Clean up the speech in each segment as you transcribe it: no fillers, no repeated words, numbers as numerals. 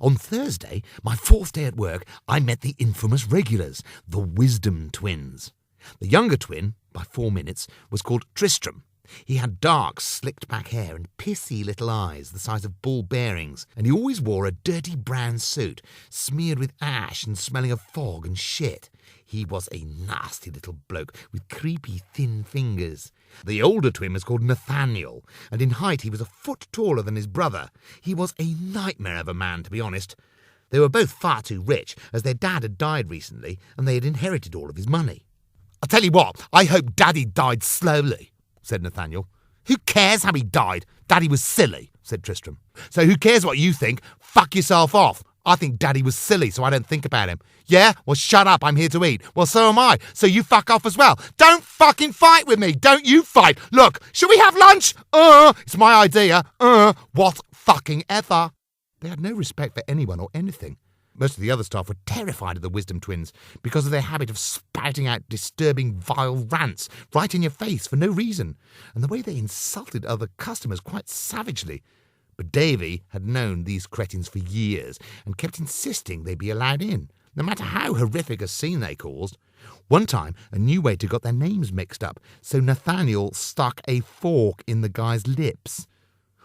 On Thursday, my fourth day at work, I met the infamous regulars, the Wisdom Twins. The younger twin, by 4 minutes, was called Tristram. He had dark, slicked-back hair and pissy little eyes the size of ball bearings, and he always wore a dirty brown suit, smeared with ash and smelling of fog and shit. He was a nasty little bloke with creepy, thin fingers. The older twin was called Nathaniel, and in height he was a foot taller than his brother. He was a nightmare of a man, to be honest. They were both far too rich, as their dad had died recently, and they had inherited all of his money. "I'll tell you what, I hope Daddy died slowly," said Nathaniel. "Who cares how he died? Daddy was silly," said Tristram. "So who cares what you think? Fuck yourself off. I think Daddy was silly, so I don't think about him." "Yeah? Well, shut up. I'm here to eat." "Well, so am I. So you fuck off as well." "Don't fucking fight with me. Don't you fight. Look, should we have lunch?" It's my idea. What fucking ever." They had no respect for anyone or anything. Most of the other staff were terrified of the Wisdom Twins because of their habit of spouting out disturbing, vile rants right in your face for no reason, and the way they insulted other customers quite savagely. But Davy had known these cretins for years and kept insisting they be allowed in, no matter how horrific a scene they caused. One time, a new waiter got their names mixed up, so Nathaniel stuck a fork in the guy's lips.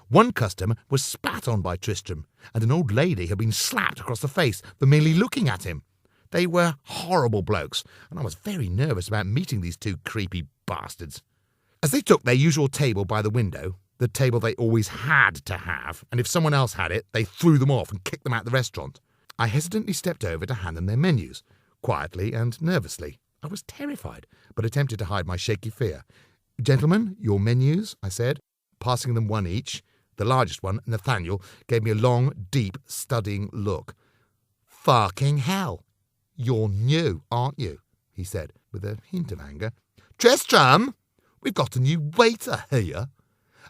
One customer was spat on by Tristram, and an old lady had been slapped across the face for merely looking at him. They were horrible blokes, and I was very nervous about meeting these two creepy bastards. As they took their usual table by the window, the table they always had to have, and if someone else had it, they threw them off and kicked them out of the restaurant, I hesitantly stepped over to hand them their menus, quietly and nervously. I was terrified, but attempted to hide my shaky fear. "Gentlemen, your menus," I said, passing them one each. The largest one, Nathaniel, gave me a long, deep, studying look. "Fucking hell. You're new, aren't you?" he said, with a hint of anger. "Tristram, we've got a new waiter here."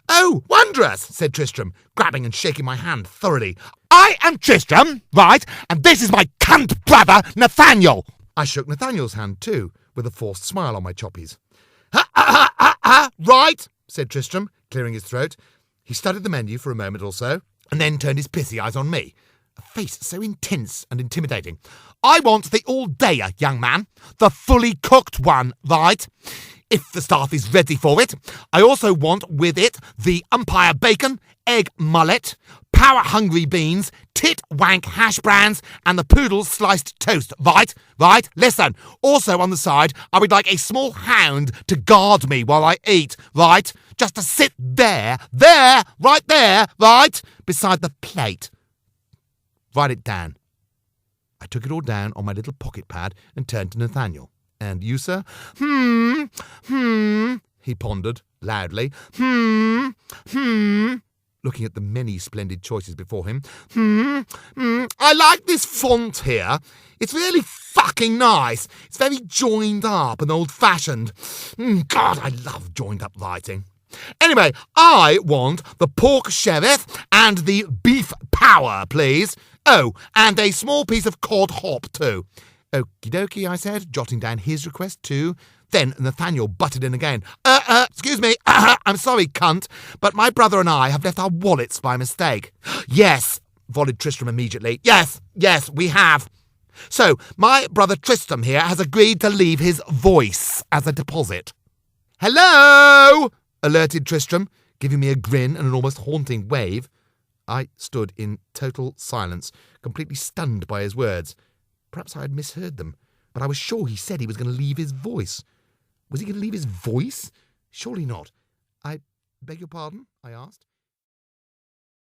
"Oh, wondrous," said Tristram, grabbing and shaking my hand thoroughly. "I am Tristram, right, and this is my cunt brother, Nathaniel." I shook Nathaniel's hand too, with a forced smile on my choppies. "Right," said Tristram, clearing his throat. He studied the menu for a moment or so, and then turned his pissy eyes on me, a face so intense and intimidating. "I want the all-dayer, young man, the fully cooked one, right? If the staff is ready for it. I also want with it the umpire bacon, egg mullet, power-hungry beans, tit-wank hash browns, and the poodle's sliced toast, right? Right? Listen, also on the side, I would like a small hound to guard me while I eat, right? Just to sit there, right there, right? Beside the plate. Write it down." I took it all down on my little pocket pad and turned to Nathaniel. "And you, sir?" He pondered, loudly. Looking at the many splendid choices before him. "I like this font here. It's really fucking nice. It's very joined up and old-fashioned. God, I love joined-up writing. Anyway, I want the pork sheriff and the beef power, please. Oh, and a small piece of cod hop, too." "Okie dokie," I said, jotting down his request too. Then Nathaniel butted in again. Excuse me, I'm sorry, cunt, but my brother and I have left our wallets by mistake." "Yes," volleyed Tristram immediately. Yes, we have. So, my brother Tristram here has agreed to leave his voice as a deposit." "Hello!" alerted Tristram, giving me a grin and an almost haunting wave. I stood in total silence, completely stunned by his words. Perhaps I had misheard them, but I was sure he said he was going to leave his voice. Was he going to leave his voice? Surely not. "I beg your pardon?" I asked.